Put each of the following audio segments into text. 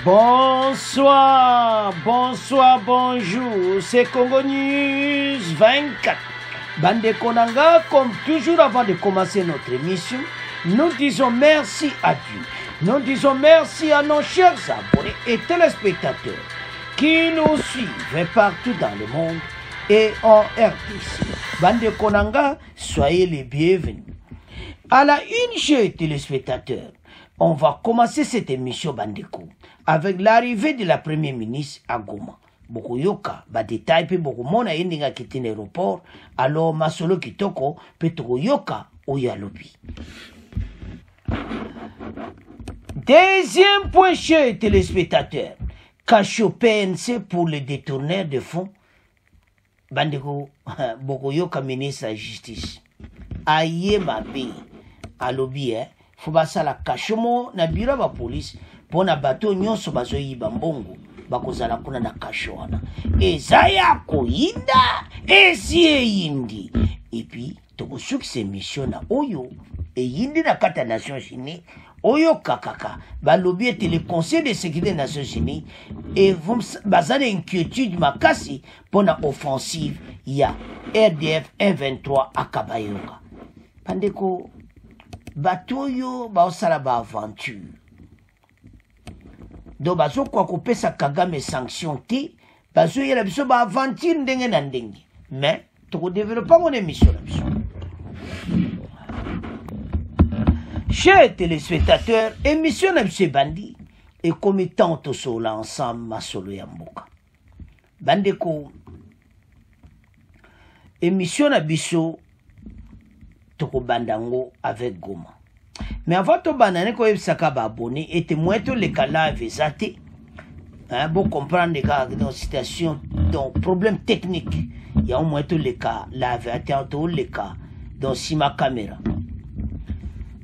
Bonsoir, bonsoir, bonjour, c'est Congo News 24. Bande Konanga, comme toujours avant de commencer notre émission, nous disons merci à Dieu. Nous disons merci à nos chers abonnés et téléspectateurs qui nous suivent partout dans le monde et en RDC. Bande Konanga, soyez les bienvenus. À la une, chers téléspectateurs, on va commencer cette émission Bandeko avec l'arrivée de la première ministre à Goma. Beaucoup yoka, ba détail pe beaucoup mona yendinga kitine aéroport, alors masolo kitoko petoko yoka oyalobi. Deuxième point, chers téléspectateurs, cachot PNC pour le détourneur de fonds. Bandeko, beaucoup yoka ministre de la justice. Aïe ma bé, alobi faut basa la kashomo na biro ba police pona bato nyonso bazoyiba mbongo bakozala kuna na kashona ezaya koyinda esie yindi et puis tokosuki mission na oyo eyindi na kata Nations Unies oyo kakaka balobi ete le conseil de sécurité des Nations Unies et bazana inquiétude makasi pona offensive ya RDF 123 à Kabayoka pandeko batoyo baosala ba aventure do bazo kwa kopesa Kagame sanction te bazo yela biso ba aventure ndenge na ndenge mais toko développer mon émission la biso. Chers téléspectateurs, émission na biso bandi et comme tant to sola ensemble masolo ya mboka bandeko émission na biso toko bandango avec Goma. Mais avant de banane ko yebsaka ba abonné et témoin to le live ezate. Hein, pour comprendre les cas dans situation donc problème technique. Il y a au moins tout les cas live attention les cas dans sima caméra.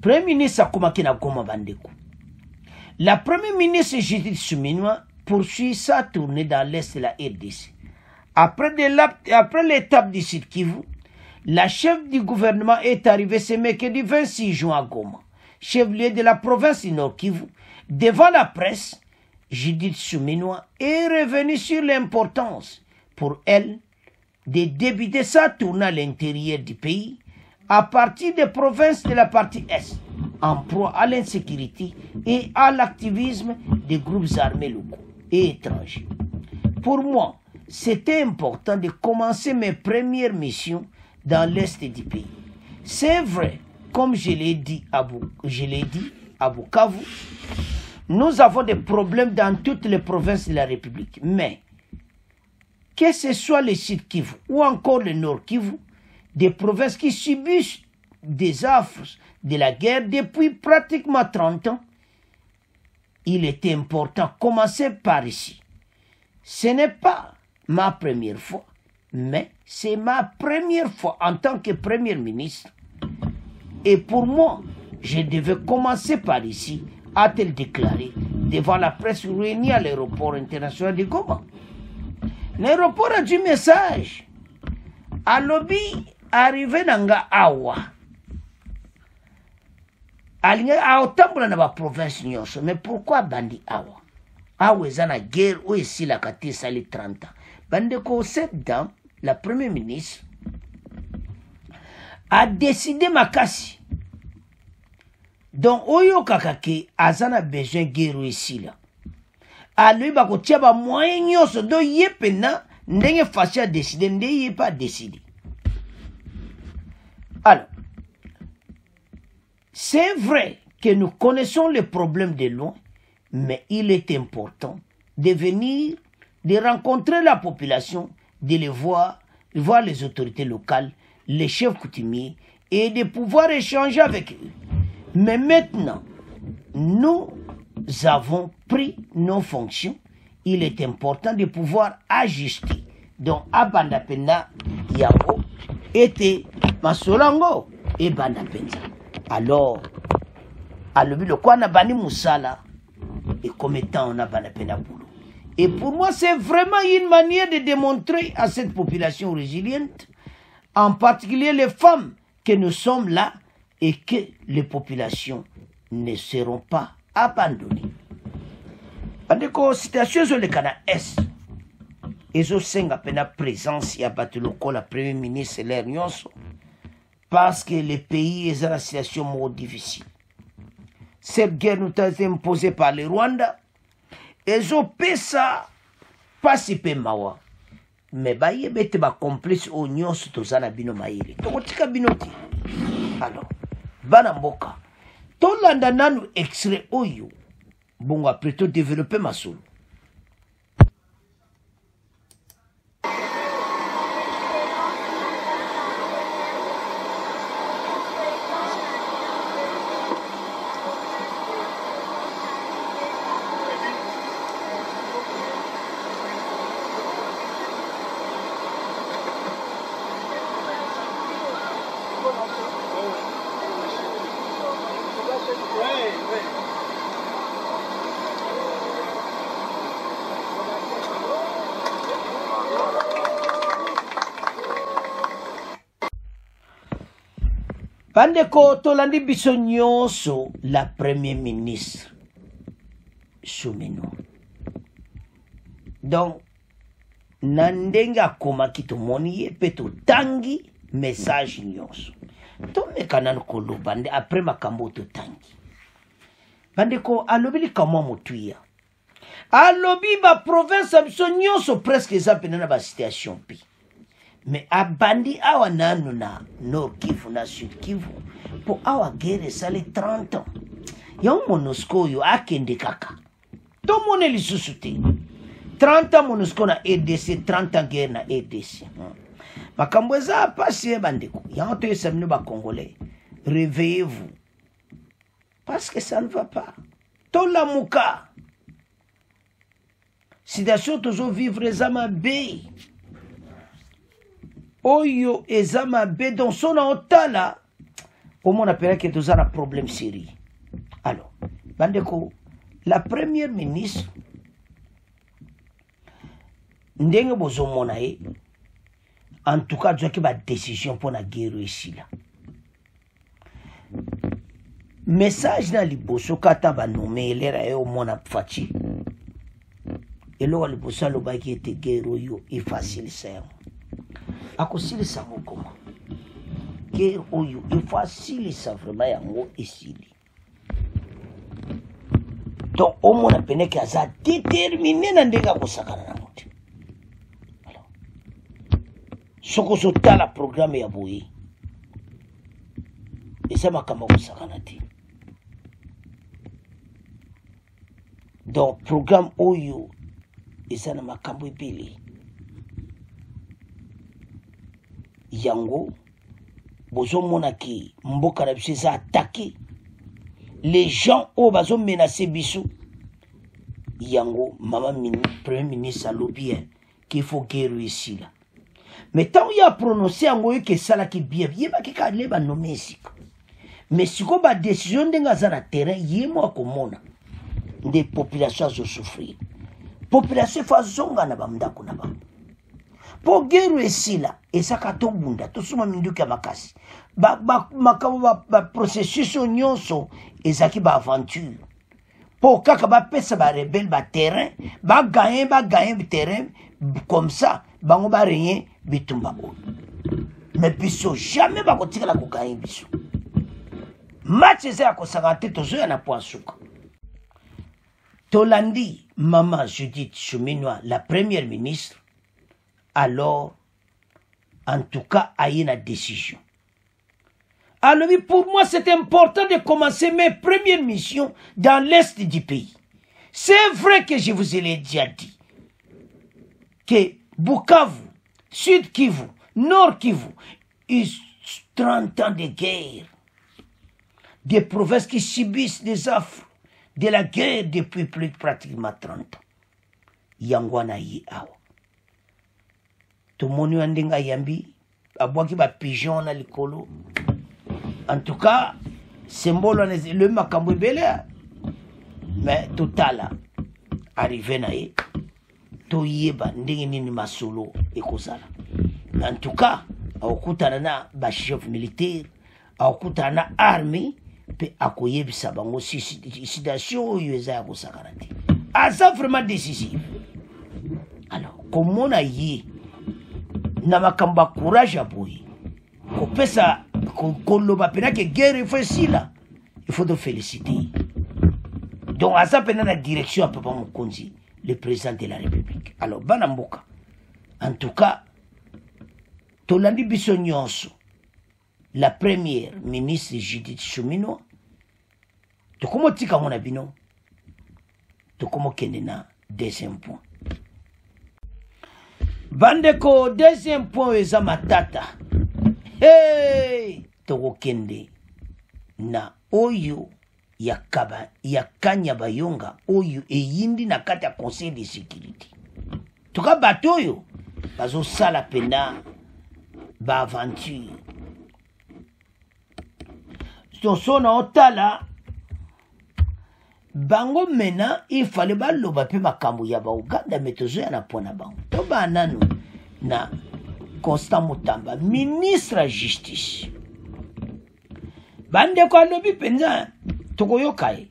Premier ministre akomaki na Goma bandeko. La première ministre Judith Suminwa poursuit sa tournée dans l'est de la RDC. Après l'étape du Sud Kivu, la chef du gouvernement est arrivée ce mercredi 26 juin à Goma, chef-lieu de la province du Nord Kivu. Devant la presse, Judith Suminwa est revenue sur l'importance pour elle de débuter sa tournée à l'intérieur du pays à partir des provinces de la partie Est, en proie à l'insécurité et à l'activisme des groupes armés locaux et étrangers. Pour moi, c'était important de commencer mes premières missions dans l'est du pays. C'est vrai, comme je l'ai dit à Bukavu, nous avons des problèmes dans toutes les provinces de la République. Mais, que ce soit le Sud Kivu ou encore le Nord Kivu, des provinces qui subissent des affres de la guerre depuis pratiquement 30 ans, il était important de commencer par ici. Ce n'est pas ma première fois, mais c'est ma première fois en tant que Premier ministre. Et pour moi, je devais commencer par ici, a-t-elle déclaré devant la presse réunie à l'aéroport international de Goma. L'aéroport a du message. À lobby, arrivé dans Awa. A otambula na ba province nyonso. Mais pourquoi bandi Awa? Awa est na guerre ou ici la kati sali 30 ans. Bandeko, cette dame, la première ministre, a décidé makasi. Donc, oyo kakake, azana besoin guerre ici là. A lui, bako tia ba moyen nyonso, do yepena, ndenge faci a décidé, ndenge pas décidé. Alors, c'est vrai que nous connaissons les problèmes de loin, mais il est important de venir, de rencontrer la population, de les voir les autorités locales, les chefs coutumiers, et de pouvoir échanger avec eux. Mais maintenant, nous avons pris nos fonctions. Il est important de pouvoir ajuster. Donc, Abandapenda, Yango, était Masolango, et Bandapenda. Alors, le quoi n'a bani Moussala, et comme étant on a Bandapenda boulot. Et pour moi, c'est vraiment une manière de démontrer à cette population résiliente, en particulier les femmes, que nous sommes là et que les populations ne seront pas abandonnées. bandeko situation ezoleka na est ezosenga pena présence ya bato lokola premier ministre l'air nyonso parce que le pays est dans une situation moko difficile. Cette guerre nous a été imposée par le Rwanda ezopesa pasi pe mawa mais bayebe ete bacomplice oyo nyonso toza na bino mayele tokotika bino te. Alors bana mboka tolanda nanu extrait oyo bongo après to développer masolo. Bandeko tolandi biso nyonso la premier ministre Chomeno. Donc nandenge akomaki tomoni ye pe totangi message nyonso tomeka nanu koloba nde après makambo totangi. Bandeko alobi likamwa motuya alobi ba province biso nyonso presque eza pena na ba situation pi mais abandi awa nanu na Nord Kivu na Sud Kivu po awa guerre sale 30 ans ya MONUSCO yo akende kaka to mone lisusu te 30 ans MONUSCO na RDC 30 ans guerre na RDC makambo eza pasi bandeko ya to esamino ba congolais réveillez-vous parce que ça ne va pas to la muka situation toujours vivre ezama be oyo ezama be dans son otala au monde appelle que tous un problème sérieux. Alors bandeko la première ministre ndenge bozo mona ye en tout cas tu ba décision pour la guerre ici là message na liboso kata ba nommer lera yo mona fachi elo liboso lo ba ki était guerre yo e facile ça akosili sango koma guerre oyo e facile ça vraiment yango esili donc au mona pene ki aza déterminé na ndenge akosakana na moto. Alors soko sotala programme ya boye eza makambo kosakana te. Donc programme oyo eza na makambo ebele yango bozo mona ki mboka na biso eza attaqué les gens oyo bazo menacer biso yango mama premier ministre alobi qu'il faut guerre ici là mais tant il a prononcé yango yo ke sala ki bien yebaki ka leba nommer esika mais siko ba décision ndenga za na terrain yemo akomona des populations zo souffrir population fa zonga na bamndako na bango po guerre esila esaka to bunda to suma minduka makasi ba processus nyonso ezaki ba aventure po kaka ba pesa ba rebelle ba terrain ba gagner terrain comme ça bango ba rien bitumba o mais biso jamais ba kotikala ko gagner biso match eza ko 50 to zo na point suka tolandi maman Judith Chomeno la première ministre. Alors, en tout cas, a eu une décision. Alors, pour moi, c'est important de commencer mes premières missions dans l'est du pays. C'est vrai que je vous ai déjà dit que Bukavu, Sud Kivu, Nord Kivu, ils 30 ans de guerre. Des provinces qui subissent des affres de la guerre depuis plus pratiquement 30 ans. Yangwana yi awa. Tout le monde a yambi, abwaki ba pigeon na likolo. En tout cas, symbole le makambo belé. Mais total arrivé na ye. To yeba ndenge nini masolo ekozala. En tout cas, akutana na ba chef militaire, akutana na armée pe akoyebisa bango situation oyo eza ya kosakana te. aza vraiment décisif. Alors komona ye na makambo courage ya boye kopesa koloba pena ke guerre faut sila, il faut te féliciter. Donc aza pena na direction à Papa Mokonzi, le président de la République. Alors bana mboka, en tout cas tolandi biso nyonso la première ministre Judith Suminwa tokomo tika mona bino tokomo kende na deuxième point. Bandeko deuxième point eza matata. Hey, toko kende na oyo ya kanya bayonga oyo eyindi na kati ya conseil de sécurité. Toka bato oyo bazo sala pena ba aventure. Sona otala bango mena il fallait baloba pe makambo ya ba Uganda metozo ya na pona bango. To ba nanu na Constant Mutamba, ministre de la Justice. Bande kwa lobby penza tokoyokai.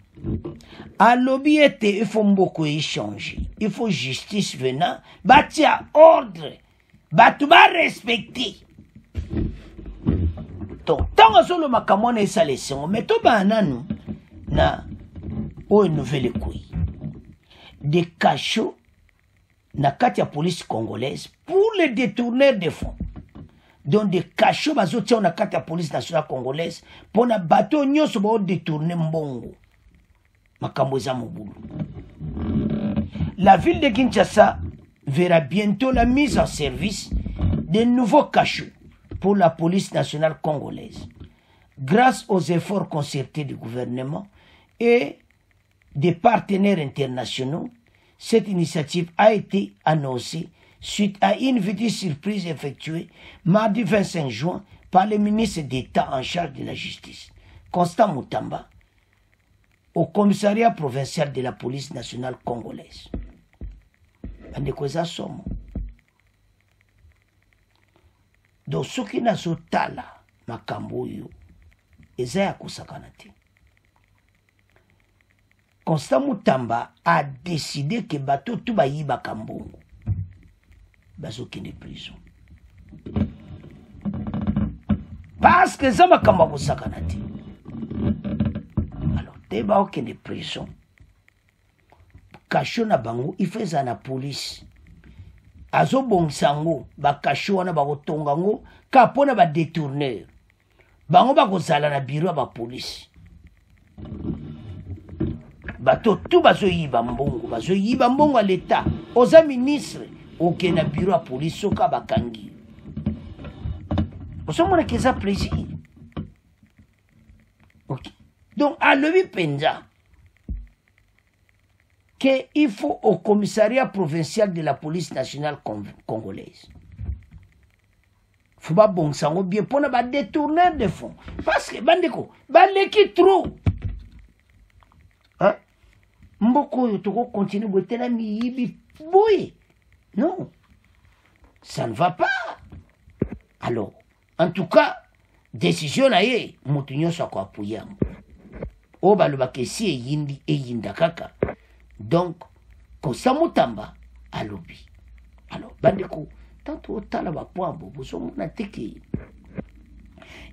A lobby était il faut beaucoup échanger. Il faut justice venant, bâtir ordre, batu ba respecter. Donc tant que le makamone est salé, mais to ba nanu na o nouvelle couille. Des cachots na kati ya police congolaise pour les détourneurs de fonds. Donc des cachots bazotia na kati ya police nationale congolaise pour na bateau nyonso ba détourner mbongo. Makambo za mobulu. La ville de Kinshasa verra bientôt la mise en service de nouveaux cachots pour la police nationale congolaise. Grâce aux efforts concertés du gouvernement et des partenaires internationaux, cette initiative a été annoncée suite à une petite surprise effectuée mardi 25 juin par le ministre d'État en charge de la justice, Constant Mutamba, au commissariat provincial de la police nationale congolaise. Bandekoza somo. Donc ce qui n'a sotala makambo yo eza ya kusakana te. Constant Mutamba a décidé que bateau tout bayi bakambongo bazo kende prison. Parce que ça m'a kamabo sakanati. Alors te ba okende prison. Kasho na bango il fait ça na police. Azo bongsango ba kasho wana ba kotongango ka pona ba détourneur. Bango ba kozala na bureau ba police. Bato tout bazo yiba mbongo à l'état oza ministre oke na bureau à police soka bakangi osomona keza plaisir. Ok, donc à levi penza que il faut au commissariat provincial de la police nationale congolaise faut ba bon sango bien pona ba détourneur de fonds parce que bandeko baleki trop hein. Mboko yo toko continue botena miyibi boy. Non, ça ne va pas. Alors, en tout cas, décision na ye mutunyo sa kwa puyam. O baloba kesi yindi yinda kaka. Donc, Constant Mutamba alobi. Alors, bandeko, tant otala ba poambo boso mona teke.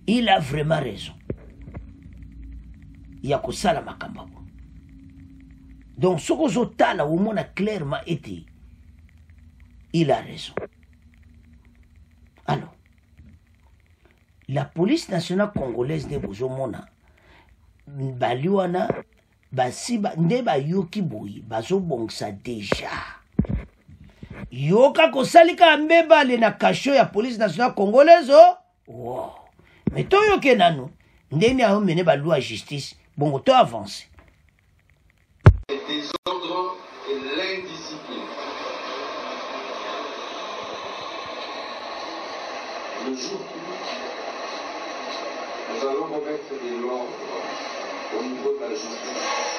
Il a vraiment raison. Ya kosala makamba. Donc, ce que Zotala au monde a clairement été, il a raison. Alors, la police nationale congolaise de Bozomona, Baliwana, Basiba, Ndeba Yoki Boui, Bazo Bongsa déjà. Yoka Kosalika Mbeba le na kasho ya police nationale congolaise, oh, wow. Mais to yoke nanu, Ndeni a mené Balou à justice, bon, to avance. Le désordre et l'indiscipline. Le jour où nous allons remettre de l'ordre au niveau de la justice,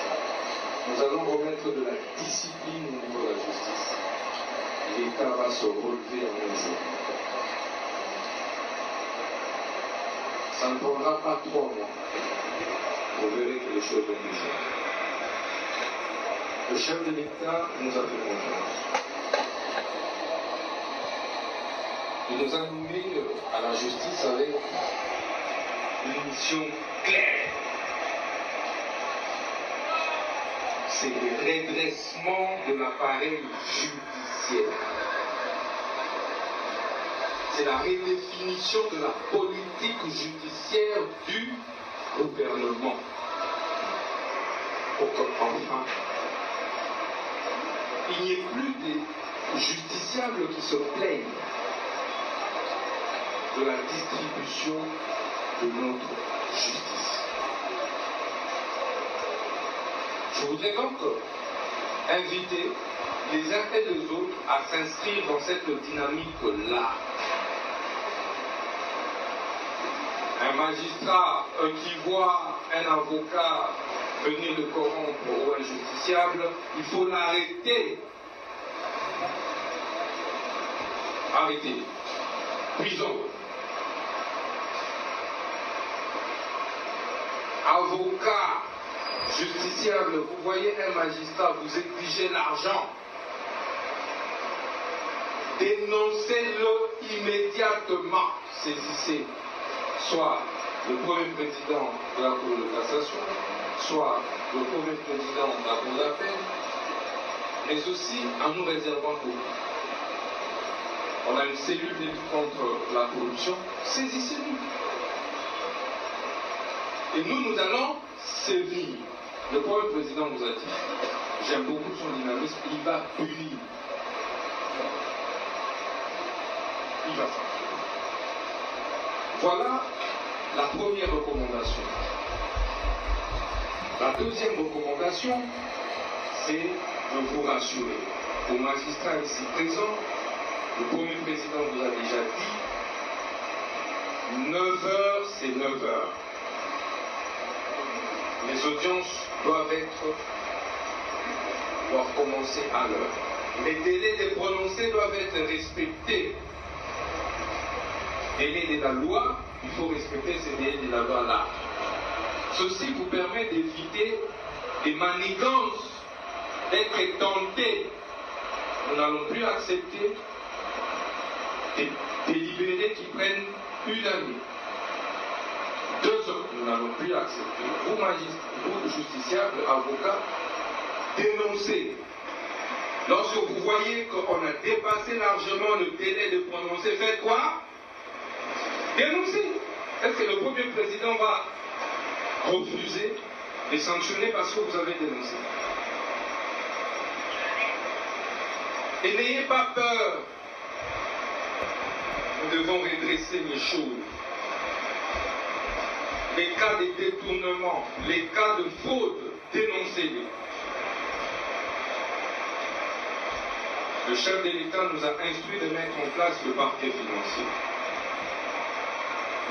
nous allons remettre de la discipline au niveau de la justice, l'État va se relever en un jour. Ça ne prendra pas 3 mois. Vous verrez que les choses vont bouger. Le chef de l'État nous a fait confiance. Il nous a nommés à la justice avec une mission claire. C'est le redressement de l'appareil judiciaire. C'est la redéfinition de la politique judiciaire du gouvernement. Pour qu'enfin, il n'y ait plus des justiciables qui se plaignent de la distribution de notre justice. Je voudrais donc inviter les uns et les autres à s'inscrire dans cette dynamique-là. Un magistrat qui voit un avocat venir le corrompre ou un justiciable, il faut l'arrêter. Arrêtez. Prison. Avocat, justiciable, vous voyez un magistrat, vous exigez l'argent. Dénoncez-le immédiatement. Saisissez soit le premier président de la Cour de cassation, soit le premier président de la Cour d'appel, mais aussi en nous réservant tout. On a une cellule de lutte contre la corruption, saisissez-nous. Et nous allons sévir. Le premier président nous a dit, j'aime beaucoup son dynamisme, il va punir. Il va sanctionner. Voilà la première recommandation. La deuxième recommandation, c'est de vous rassurer. Aux magistrats ici présents, le premier président vous a déjà dit, 9h, c'est 9h. Les audiences doivent commencer à l'heure. Les délais de prononcer doivent être respectés. Délai de la loi, il faut respecter ces délais de la loi-là. Ceci vous permet d'éviter des manigances, d'être tentés. Nous n'allons plus accepter des délibérés qui prennent une année. 2 ans, nous n'allons plus accepter. Vous, magistrats, vous, justiciables, avocats, dénoncez. Lorsque vous voyez qu'on a dépassé largement le délai de prononcer, faites quoi? Dénoncez. Est-ce que le premier président va refuser de sanctionner parce que vous avez dénoncé? Et n'ayez pas peur. Nous devons redresser les choses. Les cas de détournement, les cas de fraude, dénoncez-les. Le chef de l'État nous a instruit de mettre en place le parquet financier.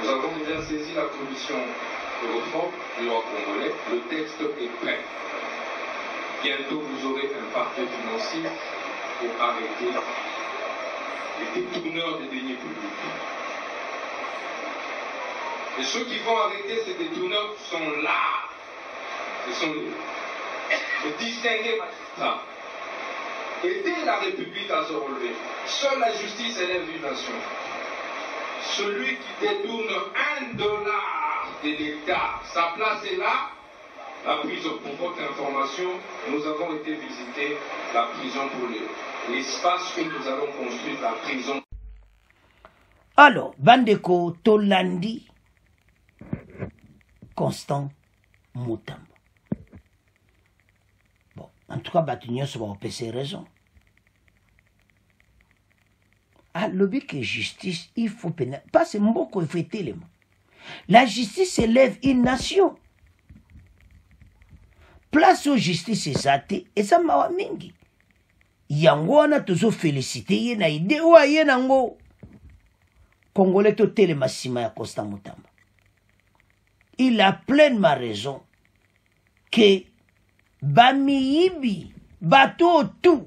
Nous avons déjà saisi la commission de réforme du droit congolais. Le texte est prêt. Bientôt, vous aurez un parquet financier pour arrêter les détourneurs des deniers publics. Et ceux qui vont arrêter ces détourneurs sont là. Ce sont les distingués magistrats. Aidez la République à se relever. Seule la justice élève une nation. Celui qui détourne $1 de l'État, sa place est là, la prison. Pour votre information, nous avons été visiter la prison pour l'espace où nous allons construire la prison. Alors, Bandeko Tolandi, Constant Mutamba. Bon, en tout cas, Batignon se va opérer raison. Ah, le but que justice, il faut pénaliser. Pas c'est beaucoup, il faut tellement. La justice élève une nation. Place aux justice ezate, et ça m'a mingi. Yango wana tozo félicité ye na ide wa ye nango. Congolais to telema sima ya Constant Mutamba. Il a pleinement raison que Bamiyibi, bateau tout,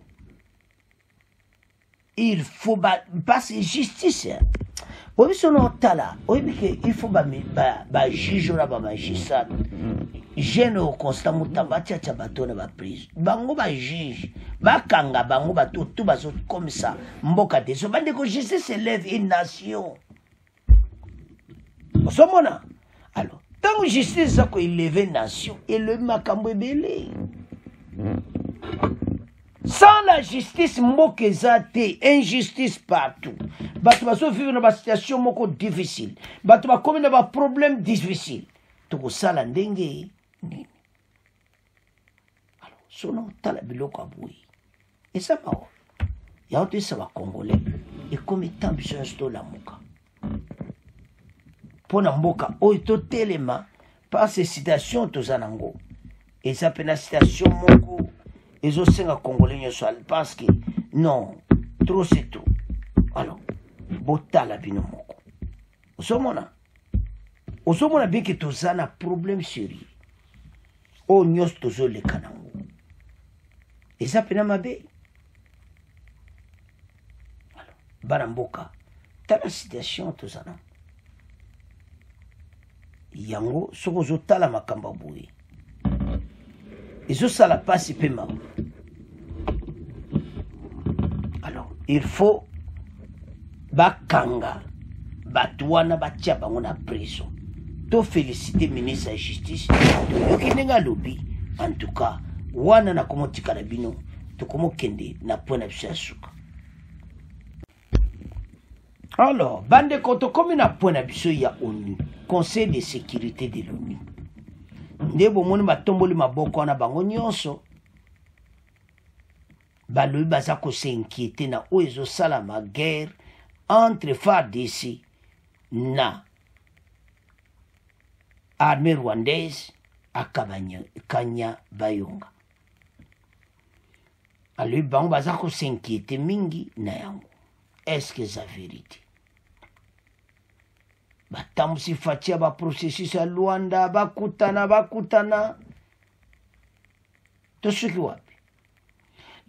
il faut passer justice. Oui, il faut juger la magistrat. jeune au constant mutamba tcha bato na ba prise bango ba juge bakanga bango bato tout bazo comme ça mboka te so bande ko justice élève une nation osomona alors tant justice ça ko élever nation et le makambo belé sans la justice mboka zate injustice partout bato bazo vivre dans ba situation moko difficile bato ba comme dans ba problème difficile to ko sala ndenge nini alors sono tala biloko abui et ça va ya ote ça va congolais et comme tant biso sto la muka pona mboka oyo to telema par ces citations to zanango et ça pena citation moko ezo senga congolais nyo so parce que non trop c'est trop alors botala bino moko osomona bien que tozana problème sérieux o nyos tozo le kanango eza pena mabe alors bana mboka tala situation tozana yango soko zotala makamba boye ezosala pasi pe mabe alors il faut bakanga bato wana batia bango na prison to féliciter ministre de la justice toyoki ndenge alobi en tout cas wana na komotikala bino tokomokende na point na biso ya suka alors bandeko tokomi na point na biso ya onu conseil de sécurité de l'onu nde bomoni batomboli maboko wana bango nyonso balobi baza kosinquiété na oyo ezosalama guerre entre FARDC na armée rwandaise akabanya bayonga alobi bango baza kosinquiété mingi na yango est-ce que za vérité batambusi fatia baprocessus ya Luanda bakutana tosuki wapi.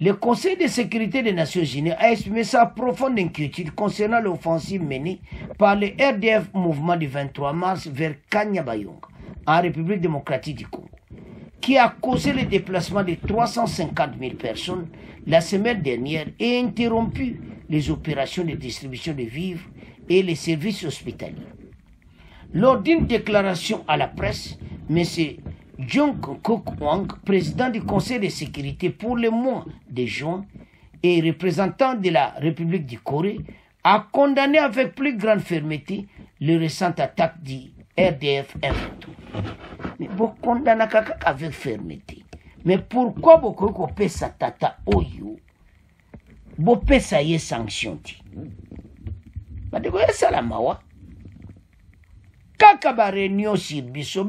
Le Conseil de sécurité des Nations Unies a exprimé sa profonde inquiétude concernant l'offensive menée par le RDF mouvement du 23 mars vers Kanyabayonga, en République démocratique du Congo, qui a causé le déplacement de 350 000 personnes la semaine dernière et interrompu les opérations de distribution de vivres et les services hospitaliers. Lors d'une déclaration à la presse, M. Jung Kook-Wang, président du Conseil de sécurité pour le mois de juin et représentant de la République du Corée, a condamné avec plus grande fermeté les récentes attaques du RDF M23. Mais vous condamnez avec fermeté. Mais pourquoi vous coupez sa tata oyo? Vous payez sanction. Vous dites ça la mawa. Kaka ba réunion sur biso,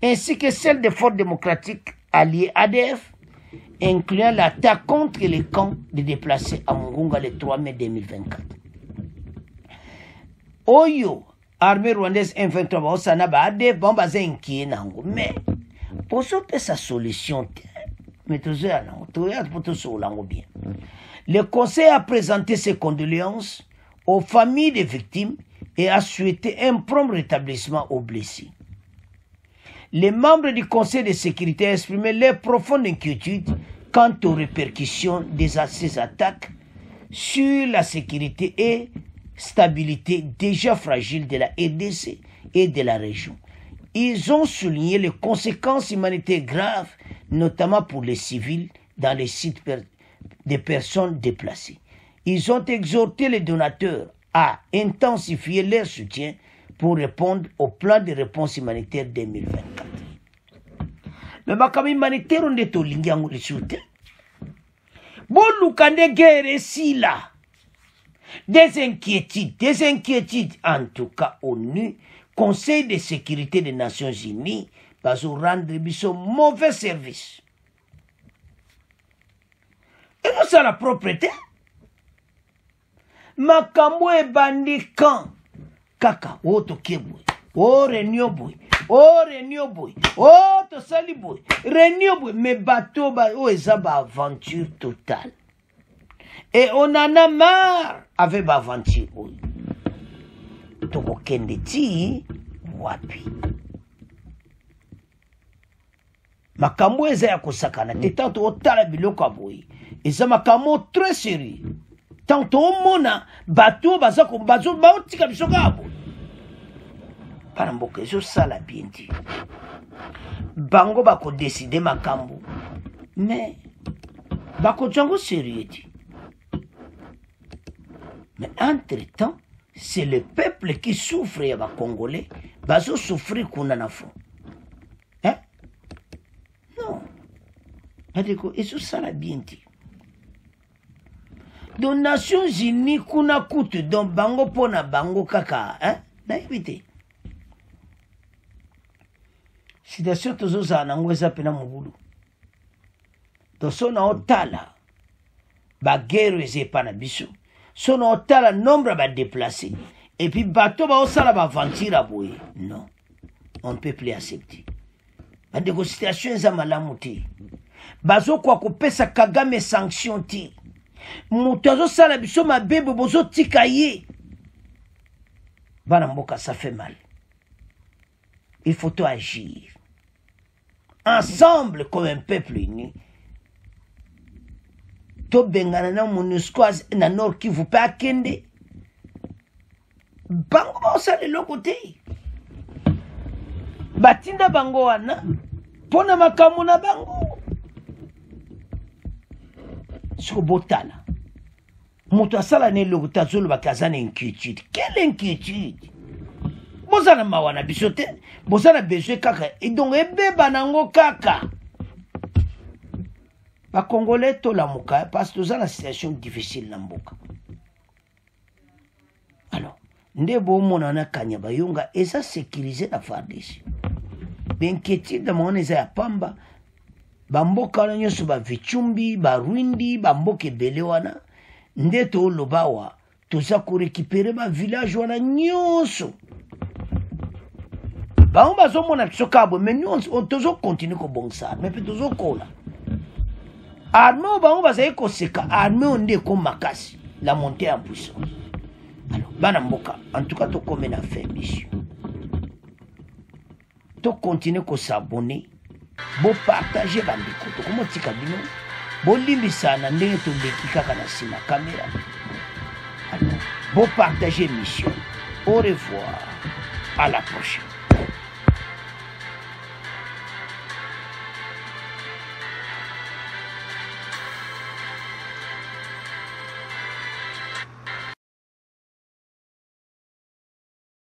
ainsi que celle des forces démocratiques alliées ADF, incluant l'attaque contre les camps de déplacés à Mungunga le 3 mai 2024. Oyo, armée rwandaise M23, ça ba ADF, bon bazin inquiet nango, mais pour ça sa solution, mais tout ça bien. Le Conseil a présenté ses condoléances aux familles des victimes et a souhaité un prompt rétablissement aux blessés. Les membres du Conseil de sécurité ont exprimé leur profonde inquiétude quant aux répercussions de ces attaques sur la sécurité et stabilité déjà fragile de la RDC et de la région. Ils ont souligné les conséquences humanitaires graves, notamment pour les civils dans les sites des personnes déplacées. Ils ont exhorté les donateurs à intensifier leur soutien pour répondre au plan de réponse humanitaire 2024. Mais bakam humanitaire on est au lingango le soutien. Bon lukande guerre si là. Des inquiétudes en tout cas ONU, Conseil de sécurité des Nations Unies, va se rendre biso mauvais service. Et nous ça la propriété. Makambo e bandi kan kaka woto kebwe o réunion boy o to sali boy réunion boy mais bateau ba o ezaba aventure totale et on en a marre avec ba aventure to kokende ti wapi makambo eza ya kosakana te tanto otala biloko aboyi eza makambo très sérieux tanto omona bato baotika biso kaka boye bana mboka ezosala bien te bango bakodeside makambo mais bakozwa yango sérieux te mais entre temps c'est le peuple qui souffre ya bacongolais bazosouffrir kuna na fond hein? Non badeko ezosala bien te donc Nations Unies kuna kutu donc bango pona bango kaka hein? Nayebi te situation tozozala nango eza pena mobulu donc so na otala baguerre eza epa na biso so na otala nombre ya badéplacé et puis bato baosala baventure aboye non on ne peut plus accepter bandeko situation eza malamu te bazokwa kopesa Kagame sanction te moto azosala biso mabebe bozotika ye bana mboka ça fait mal il faut tout agir ensemble comme un peuple uni tobengana na MONUSCO na Nord Kivu mpe akende bango baosala eloko te batinda bango wana mpo na makambo na bango siko botala moto asala na eloko te azolobaki aza na inquiétude quelle inquiétude boza na mawa na biso te boza na besoin kaka donc ebeba nango kaka bakongolais tolamuka parce que toza na situation difficile na mboka alors nde bomona na kanya bayonga eza sécurisé na FARDC inquiétude mona eza ya pamba bamboka wana nyonso bavichumbi barwindi bamboka ebele wana nde toloba awa toza korekipere bavillage wana nyonso bango bazomona biso kabo mais nyonso tozokontinue kobongisa mais mpe tozokola armée oyo bango bazali koseka armée oyo nde ekomakasi la montée en puissance alors bana mboka en tout cas tokome na fin mission tokontinue kosabone bopartage bandeko tokomotika bino bolimbisana ndenge toleki kaka na nsima kamera alors bopartage mission au revoir à la prochaine.